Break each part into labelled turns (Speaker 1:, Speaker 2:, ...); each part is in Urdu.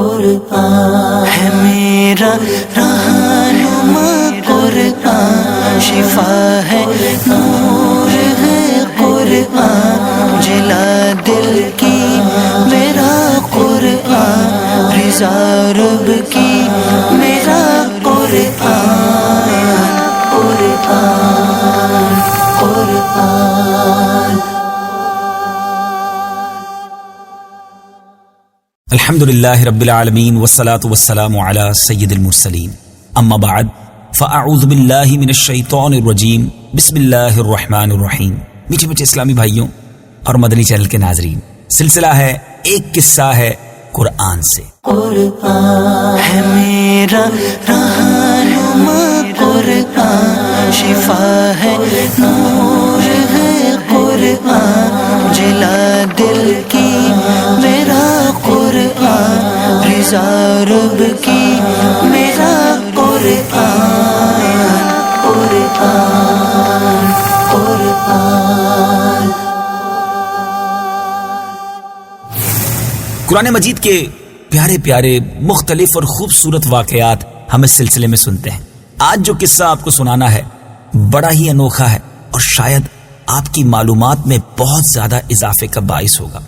Speaker 1: قرآن ہے میرا رہنما قرآن، شفا ہے نور ہے قرآن، جلا دل کی میرا قرآن، رضا رب کی میرا قرآن، قرآن قرآن۔
Speaker 2: الحمدللہ رب العالمین والصلاة والسلام علی سید المرسلین، اما بعد فاعوذ باللہ من الشیطان الرجیم، بسم اللہ الرحمن الرحیم۔ میٹھے میٹھے اسلامی بھائیوں اور مدنی چینل کے ناظرین، سلسلہ ہے ایک قصہ ہے قرآن سے۔
Speaker 1: قرآن ہے میرا رہنما قرآن، شفا ہے نور ہے قرآن، جلا دل کی میرا قرآن، رضا رب کی میرا قرآن، قرآن قرآن۔
Speaker 2: قرآن مجید کے پیارے پیارے مختلف اور خوبصورت واقعات ہم اس سلسلے میں سنتے ہیں۔ آج جو قصہ آپ کو سنانا ہے بڑا ہی انوکھا ہے اور شاید آپ کی معلومات میں بہت زیادہ اضافے کا باعث ہوگا۔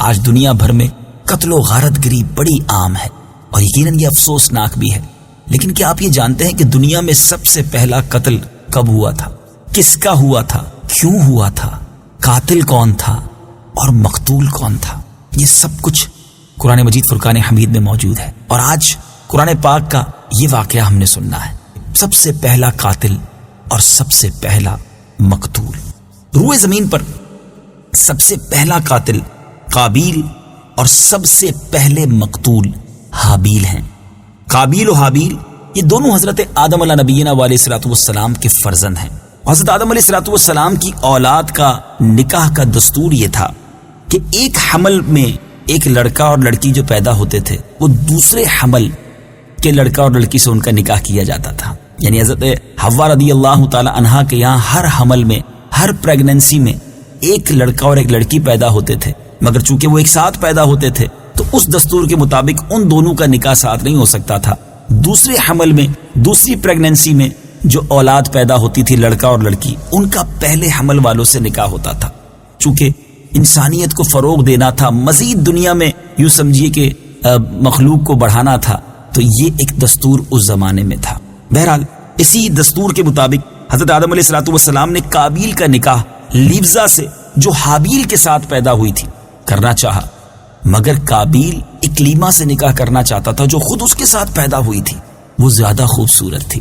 Speaker 2: آج دنیا بھر میں قتل و غارت گری بڑی عام ہے اور یقیناً یہ افسوسناک بھی ہے، لیکن کیا آپ یہ جانتے ہیں کہ دنیا میں سب سے پہلا قتل کب ہوا تھا، کس کا ہوا تھا، کیوں ہوا تھا، قاتل کون تھا اور مقتول کون تھا؟ یہ سب کچھ قرآن مجید فرقان حمید میں موجود ہے، اور آج قرآن پاک کا یہ واقعہ ہم نے سننا ہے۔ سب سے پہلا قاتل اور سب سے پہلا مقتول۔ روئے زمین پر سب سے پہلا قاتل قابیل اور سب سے پہلے مقتول حابیل ہیں۔ قابیل و حابیل یہ دونوں حضرت آدم علیہ نبینا علیہ الصلوۃ والسلام کے فرزند ہیں۔ حضرت آدم علیہ الصلوۃ والسلام کی اولاد کا نکاح کا دستور یہ تھا کہ ایک حمل میں ایک لڑکا اور لڑکی جو پیدا ہوتے تھے وہ دوسرے حمل کے لڑکا اور لڑکی سے ان کا نکاح کیا جاتا تھا۔ یعنی حضرت حوا رضی اللہ تعالی عنہا کے یہاں ہر حمل میں، ہر پریگننسی میں ایک لڑکا اور ایک لڑکی پیدا ہوتے تھے، مگر چونکہ وہ ایک ساتھ پیدا ہوتے تھے تو اس دستور کے مطابق ان دونوں کا نکاح ساتھ نہیں ہو سکتا تھا۔ دوسرے حمل میں، دوسری پریگننسی میں جو اولاد پیدا ہوتی تھی لڑکا اور لڑکی، ان کا پہلے حمل والوں سے نکاح ہوتا تھا۔ چونکہ انسانیت کو فروغ دینا تھا، مزید دنیا میں یوں سمجھیے کہ مخلوق کو بڑھانا تھا، تو یہ ایک دستور اس زمانے میں تھا۔ بہرحال اسی دستور کے مطابق حضرت آدم علیہ الصلوۃ والسلام نے قابیل کا نکاح لیوزا سے جو حابیل کے ساتھ پیدا ہوئی تھی کرنا چاہا، مگر قابیل اکلیما سے نکاح کرنا چاہتا تھا جو خود اس کے ساتھ پیدا ہوئی تھی، وہ زیادہ خوبصورت تھی۔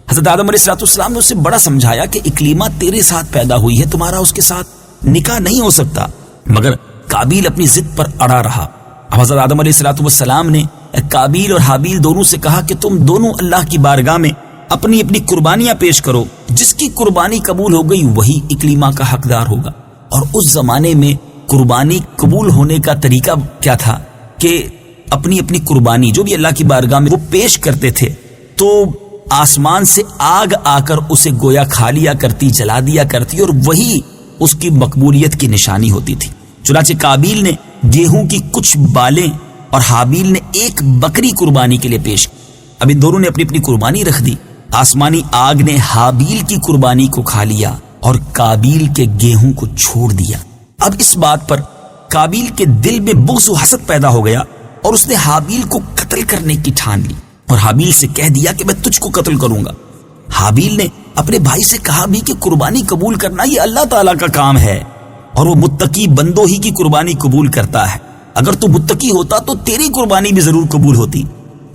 Speaker 2: حضرت آدم علیہ الصلوۃ والسلام نے اسے بڑا سمجھایا کہ اکلیما تیرے ساتھ پیدا ہوئی ہے، تمہارا اس کے ساتھ نکاح نہیں ہو سکتا، مگر قابیل اپنی ضد پر اڑا رہا۔ اب حضرت آدم علیہ الصلوۃ والسلام نے قابیل اور حابیل دونوں سے کہا کہ تم دونوں اللہ کی بارگاہ میں اپنی اپنی قربانیاں پیش کرو، جس کی قربانی قبول ہو گئی وہی اکلیما کا حقدار ہوگا۔ اور اس زمانے میں قربانی قبول ہونے کا طریقہ کیا تھا کہ اپنی اپنی قربانی جو بھی اللہ کی بارگاہ میں وہ پیش کرتے تھے تو آسمان سے آگ آ کر اسے گویا کھا لیا کرتی، جلا دیا کرتی، اور وہی اس کی مقبولیت کی نشانی ہوتی تھی۔ چنانچہ قابیل نے گیہوں کی کچھ بالیں اور حابیل نے ایک بکری قربانی کے لیے پیش کی۔ اب ان دونوں نے اپنی اپنی قربانی رکھ دی۔ آسمانی آگ نے حابیل کی قربانی کو کھا لیا اور قابیل کے گیہوں کو چھوڑ دیا۔ اب اس بات پر قابیل کے دل میں بغض و حسد پیدا ہو گیا اور اس نے حابیل کو قتل کرنے کی ٹھان لی اور حابیل سے کہہ دیا کہ میں تجھ کو قتل کروں گا۔ حابیل نے اپنے بھائی سے کہا بھی کہ قربانی قبول کرنا یہ اللہ تعالیٰ کا کام ہے اور وہ متقی بندوں ہی کی قربانی قبول کرتا ہے، اگر تو متقی ہوتا تو تیری قربانی بھی ضرور قبول ہوتی۔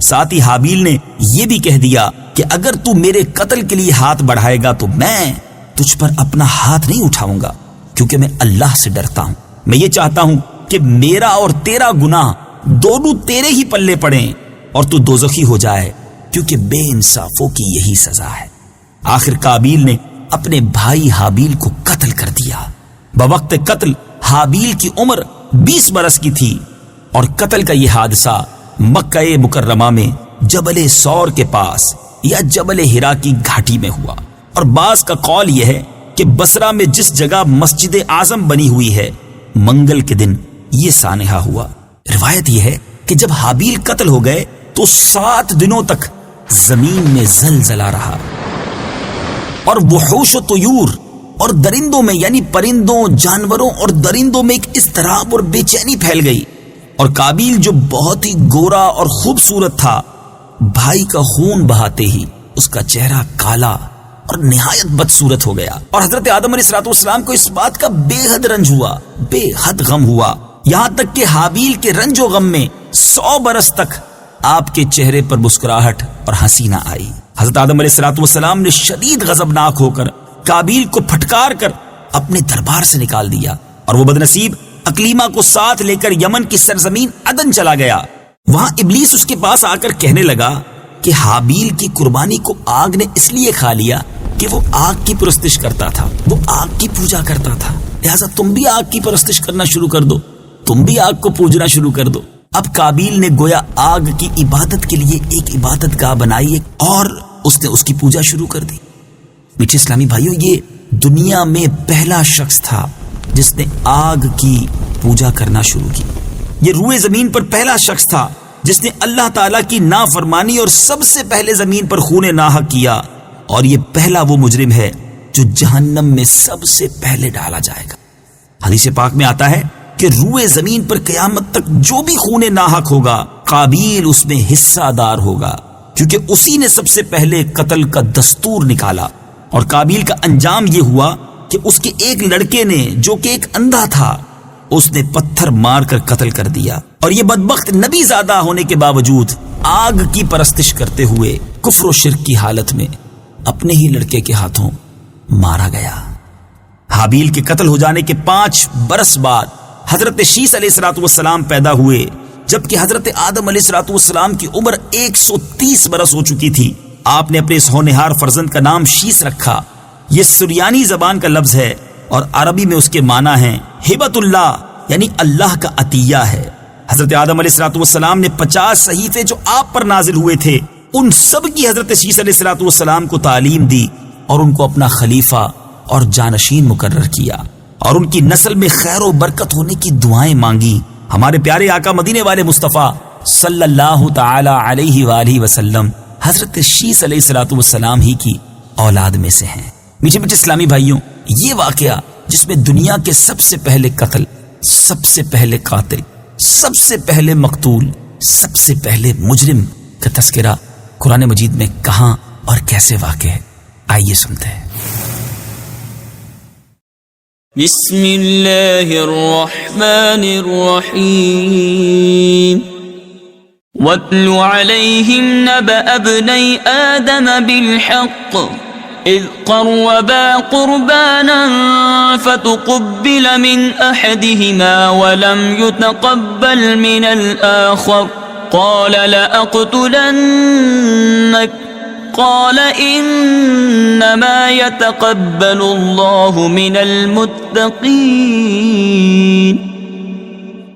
Speaker 2: ساتھ ہی حابیل نے یہ بھی کہہ دیا کہ اگر تو میرے قتل کے لیے ہاتھ بڑھائے گا تو میں تجھ پر اپنا ہاتھ نہیں اٹھاؤں گا، کیونکہ میں اللہ سے ڈرتا ہوں۔ میں یہ چاہتا ہوں کہ میرا اور تیرا گناہ دونوں تیرے ہی پلے پڑیں اور تو دوزخی ہو جائے، کیونکہ بے انصافوں کی یہی سزا ہے۔ آخر قابیل نے اپنے بھائی حابیل کو قتل کر دیا۔ بوقت قتل حابیل کی عمر 20 برس کی تھی اور قتل کا یہ حادثہ مکہ مکرمہ میں جبل سور کے پاس یا جبل ہرا کی گھاٹی میں ہوا، اور بعض کا قول یہ ہے کہ بصرہ میں جس جگہ مسجد اعظم بنی ہوئی ہے منگل کے دن یہ سانحہ ہوا۔ روایت یہ ہے کہ جب حابیل قتل ہو گئے تو 7 دنوں تک زمین میں زلزلہ رہا، اور وحوش و طیور اور درندوں میں یعنی پرندوں، جانوروں اور درندوں میں ایک اضطراب اور بے چینی پھیل گئی، اور قابیل جو بہت ہی گورا اور خوبصورت تھا، بھائی کا خون بہاتے ہی اس کا چہرہ کالا اور نہایت بدصورت ہو گیا، اور حضرت آدم علیہ السلام کو اس بات کا بے حد رنج ہوا، بے حد غم ہوا، یہاں تک کہ حابیل کے رنج و غم میں 100 برس تک آپ کے چہرے پر مسکراہٹ اور ہنسی نہ آئی۔ حضرت آدم علیہ السلام نے شدید غضبناک ہو کر قابیل کو پھٹکار کر اپنے دربار سے نکال دیا، اور وہ بدنصیب اکلیمہ کو ساتھ لے کر یمن کی سرزمین عدن چلا گیا۔ وہاں ابلیس اس کے پاس آ کر کہنے لگا کہ حابیل کی قربانی کو آگ نے اس لیے کھا لیا کہ وہ آگ کی پرستش کرتا تھا، وہ آگ کی پوجا کرتا تھا، لہذا تم بھی آگ کی پرستش کرنا شروع کر دو، تم بھی آگ کو پوجنا شروع کر دو۔ اب قابیل نے گویا آگ کی عبادت کے لیے ایک عبادت گاہ بنائی اور اس نے اس کی پوجا شروع کر دی۔ میٹھے اسلامی بھائیوں، یہ دنیا میں پہلا شخص تھا جس نے آگ کی پوجا کرنا شروع کی۔ یہ روئے زمین پر پہلا شخص تھا جس نے اللہ تعالیٰ کی نافرمانی اور سب سے پہلے زمین پر خون ناحق کیا، اور یہ پہلا وہ مجرم ہے جو جہنم میں سب سے پہلے ڈالا جائے گا۔ حدیث پاک میں آتا ہے کہ روئے زمین پر قیامت تک جو بھی خون ناحق ہوگا قابیل اس میں حصہ دار ہوگا، کیونکہ اسی نے سب سے پہلے قتل کا دستور نکالا۔ اور قابیل کا انجام یہ ہوا کہ اس کے ایک لڑکے نے جو کہ ایک اندھا تھا، اس نے پتھر مار کر قتل کر دیا، اور یہ بدبخت نبی زادہ ہونے کے باوجود آگ کی پرستش کرتے ہوئے کفر و شرک کی حالت میں اپنے ہی لڑکے کے ہاتھوں مارا گیا۔ حابیل کے قتل ہو جانے کے 5 برس بعد حضرت شیس علیہ السلام پیدا ہوئے، جبکہ حضرت آدم علیہ السلام کی عمر 130 برس ہو چکی تھی۔ آپ نے اپنے اس ہونہار فرزند کا نام شیس رکھا۔ یہ سریانی زبان کا لفظ ہے اور عربی میں اس کے معنی ہیں ہبت اللہ، یعنی اللہ کا عطیہ ہے۔ حضرت آدم علیہ السلام نے 50 صحیفے جو آپ پر نازل ہوئے تھے، ان سب کی حضرت شیس علیہ السلام کو تعلیم دی اور ان کو اپنا خلیفہ اور جانشین مقرر کیا، اور ان کی نسل میں خیر و برکت ہونے کی دعائیں مانگی۔ ہمارے پیارے آقا مدینے والے مصطفیٰ صلی اللہ تعالی علیہ وآلہ وسلم حضرت شیس علیہ السلام ہی کی اولاد میں سے ہیں۔ میٹھے میٹھے اسلامی بھائیوں، یہ واقعہ جس میں دنیا کے سب سے پہلے قتل، سب سے پہلے قاتل، سب سے پہلے مقتول، سب سے پہلے مجرم کا تذکرہ قرآن مجید میں کہاں اور کیسے واقع ہے، آئیے سنتے ہیں۔
Speaker 3: بسم اللہ الرحمن الرحیم وَاتْلُ عَلَيْهِمْ نَبَأَ ابْنَيْ آدَمَ بِالْحَقِّ إِذْ قَرَّبَا قُرْبَانًا فَتُقُبِّلَ مِنْ أَحَدِهِمَا وَلَمْ يُتَقَبَّلْ مِنَ الْآخَرِ قَالَ لَأَقْتُلَنَّكَ قَالَ إِنَّمَا يَتَقَبَّلُ اللَّهُ مِنَ الْمُتَّقِينَ۔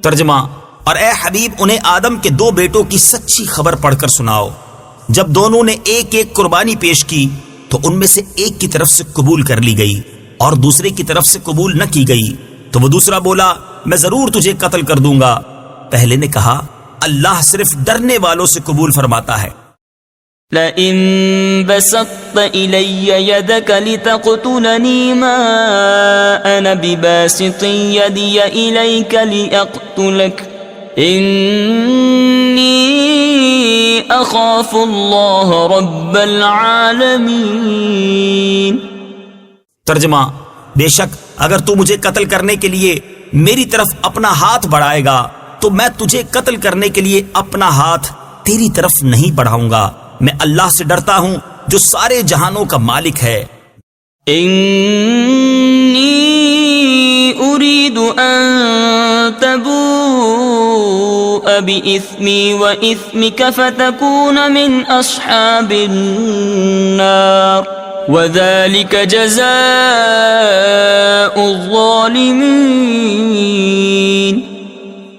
Speaker 2: ترجمہ: اور اے حبیب انہیں آدم کے 2 بیٹوں کی سچی خبر پڑھ کر سناؤ۔ جب دونوں نے ایک ایک قربانی پیش کی تو ان میں سے ایک کی طرف سے قبول کر لی گئی اور دوسرے کی طرف سے قبول نہ کی گئی، تو وہ دوسرا بولا میں ضرور تجھے قتل کر دوں گا۔ پہلے نے کہا اللہ صرف ڈرنے والوں سے قبول فرماتا ہے۔
Speaker 3: لئن بسطت إلي يدك لتقتلني ما أنا بباسط يدي إليك لأقتلك إني أخاف الله رب العالمين۔
Speaker 2: ترجمہ: بے شک اگر تو مجھے قتل کرنے کے لیے میری طرف اپنا ہاتھ بڑھائے گا تو میں تجھے قتل کرنے کے لیے اپنا ہاتھ تیری طرف نہیں بڑھاؤں گا۔ میں اللہ سے ڈرتا ہوں جو سارے جہانوں کا مالک ہے۔
Speaker 3: انی اريد ان تبوء بإثمي وإثمك فتكون من اصحاب النار وذلك جزاء الظالمين۔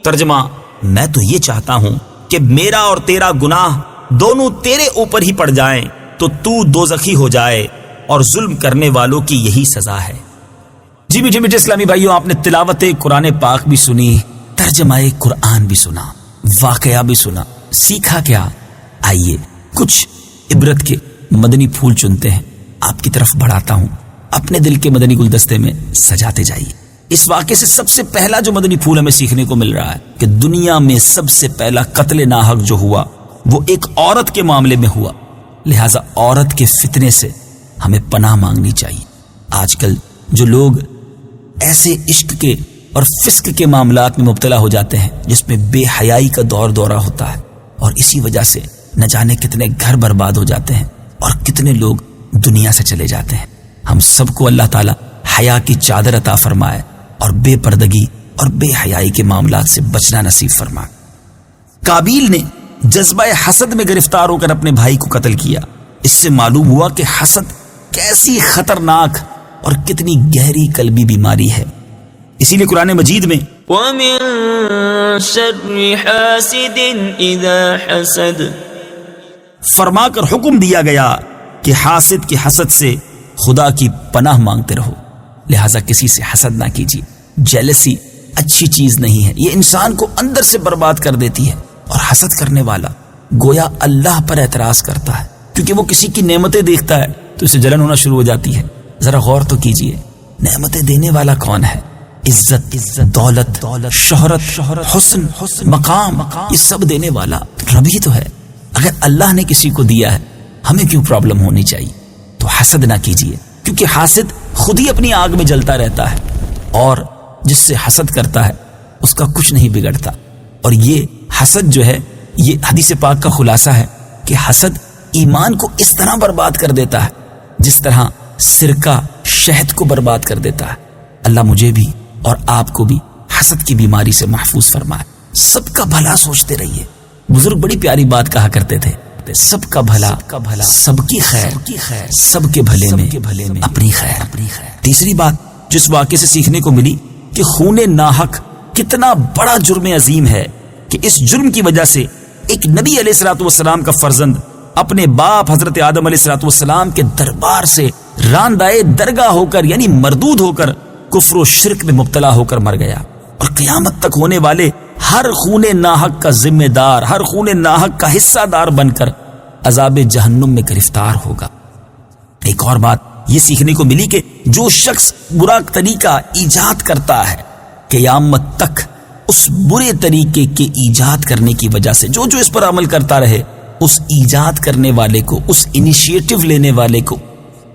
Speaker 2: ترجمہ: میں تو یہ چاہتا ہوں کہ میرا اور تیرا گناہ دونوں تیرے اوپر ہی پڑ جائیں تو دوزخی ہو جائے، اور ظلم کرنے والوں کی یہی سزا ہے۔ جی میٹھے میٹھے اسلامی بھائیوں، آپ نے تلاوت قرآن پاک بھی سنی، ترجمہ قرآن بھی سنا۔ واقعہ بھی سنا، سیکھا کیا؟ آئیے کچھ عبرت کے مدنی پھول چنتے ہیں، آپ کی طرف بڑھاتا ہوں، اپنے دل کے مدنی گلدستے میں سجاتے جائیے۔ اس واقعے سے سب سے پہلا جو مدنی پھول ہمیں سیکھنے کو مل رہا ہے کہ دنیا میں سب سے پہلا قتل ناحق جو ہوا وہ ایک عورت کے معاملے میں ہوا، لہذا عورت کے فتنے سے ہمیں پناہ مانگنی چاہیے۔ آج کل جو لوگ ایسے عشق کے اور فسق کے معاملات میں مبتلا ہو جاتے ہیں جس میں بے حیائی کا دور دورہ ہوتا ہے، اور اسی وجہ سے نہ جانے کتنے گھر برباد ہو جاتے ہیں اور کتنے لوگ دنیا سے چلے جاتے ہیں۔ ہم سب کو اللہ تعالی حیا کی چادر عطا فرمائے اور بے پردگی اور بے حیائی کے معاملات سے بچنا نصیب فرمائے۔ قابیل نے جذبہ حسد میں گرفتار ہو کر اپنے بھائی کو قتل کیا۔ اس سے معلوم ہوا کہ حسد کیسی خطرناک اور کتنی گہری قلبی بیماری ہے۔ اسی لیے قرآن مجید میں
Speaker 3: وَمِن شَرِّ حَاسِدٍ إِذَا حَسَدَ
Speaker 2: فرما کر حکم دیا گیا کہ حاسد کی حسد سے خدا کی پناہ مانگتے رہو، لہٰذا کسی سے حسد نہ کیجیے۔ جیلسی اچھی چیز نہیں ہے، یہ انسان کو اندر سے برباد کر دیتی ہے، اور حسد کرنے والا گویا اللہ پر اعتراض کرتا ہے، کیونکہ وہ کسی کی نعمتیں دیکھتا ہے تو اسے جلن ہونا شروع ہو جاتی ہے۔ ذرا غور تو کیجیے، نعمتیں دینے والا کون ہے؟ عزت، دولت، شہرت، حسن، مقام، یہ سب دینے والا رب ہی تو ہے۔ اگر اللہ نے کسی کو دیا ہے ہمیں کیوں پرابلم ہونی چاہیے؟ تو حسد نہ کیجیے، کیونکہ حاسد خود ہی اپنی آگ میں جلتا رہتا ہے، اور جس سے حسد کرتا ہے اس کا کچھ نہیں بگڑتا۔ اور یہ حسد جو ہے، یہ حدیث پاک کا خلاصہ ہے کہ حسد ایمان کو اس طرح برباد کر دیتا ہے جس طرح سرکہ شہد کو برباد کر دیتا ہے۔ اللہ مجھے بھی اور آپ کو بھی حسد کی بیماری سے محفوظ فرمائے۔ سب کا بھلا سوچتے رہیے۔ بزرگ بڑی پیاری بات کہا کرتے تھے، سب کا بھلا، سب کی خیر، سب کے بھلے میں اپنی خیر۔ تیسری بات جو اس واقعے سے سیکھنے کو ملی کہ خون ناحق کتنا بڑا جرم عظیم ہے، کہ اس جرم کی وجہ سے ایک نبی علیہ الصلوۃ والسلام کا فرزند اپنے باپ حضرت آدم علیہ الصلوۃ والسلام کے دربار سے راندائے درگاہ ہو کر، یعنی مردود ہو کر، کفر و شرک میں مبتلا ہو کر مر گیا، اور قیامت تک ہونے والے ہر خون ناحق کا ذمہ دار، ہر خون ناحق کا حصہ دار بن کر عذاب جہنم میں گرفتار ہوگا۔ ایک اور بات یہ سیکھنے کو ملی کہ جو شخص برا طریقہ ایجاد کرتا ہے، قیامت تک اس برے طریقے کے ایجاد کرنے کی وجہ سے جو اس پر عمل کرتا رہے، اس ایجاد کرنے والے کو، اس انیشیٹو لینے والے کو،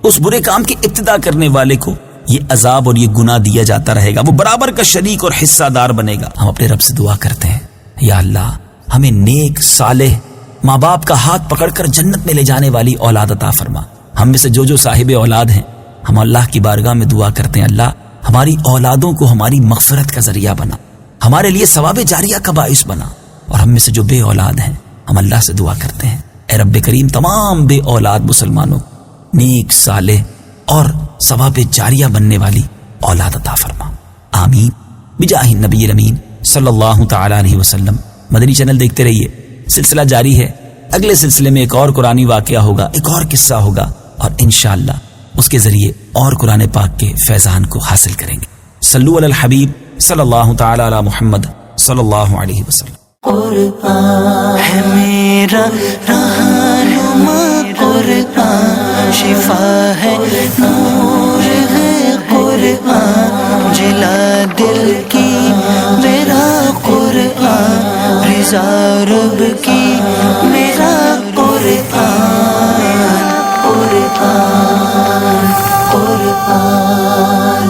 Speaker 2: اس برے کام کی ابتدا کرنے والے کو یہ عذاب اور یہ گناہ دیا جاتا رہے گا، وہ برابر کا شریک اور حصہ دار بنے گا۔ ہم اپنے رب سے دعا کرتے ہیں، یا اللہ ہمیں نیک، صالح، ماں باپ کا ہاتھ پکڑ کر جنت میں لے جانے والی اولاد عطا فرما۔ ہم میں سے جو صاحب اولاد ہیں، ہم اللہ کی بارگاہ میں دعا کرتے ہیں، اللہ ہماری اولادوں کو ہماری مغفرت کا ذریعہ بنا، ہمارے لیے ثواب جاریہ کا باعث بنا۔ اور ہم میں سے جو بے اولاد ہیں، ہم اللہ سے دعا کرتے ہیں، اے رب کریم تمام بے اولاد مسلمانوں نیک، صالح اور ثواب جاریہ بننے والی اولاد عطا فرما، آمین بجاہ النبی الامین صلی اللہ تعالی علیہ وسلم۔ مدنی چینل دیکھتے رہیے، سلسلہ جاری ہے۔ اگلے سلسلے میں ایک اور قرآنی واقعہ ہوگا، ایک اور قصہ ہوگا، اور انشاءاللہ اس کے ذریعے اور قرآن پاک کے فیضان کو حاصل کریں گے۔ صلو علی الحبیب صلی اللہ تعالی علی محمد صلی اللہ علیہ وسلم۔
Speaker 1: قرآن ہے میرا رہنما، قرآن شفا ہے، نور ہے قرآن، جلا دل کی میرا قرآن، رضا رب کی میرا قرآن، قرآن، قرآن۔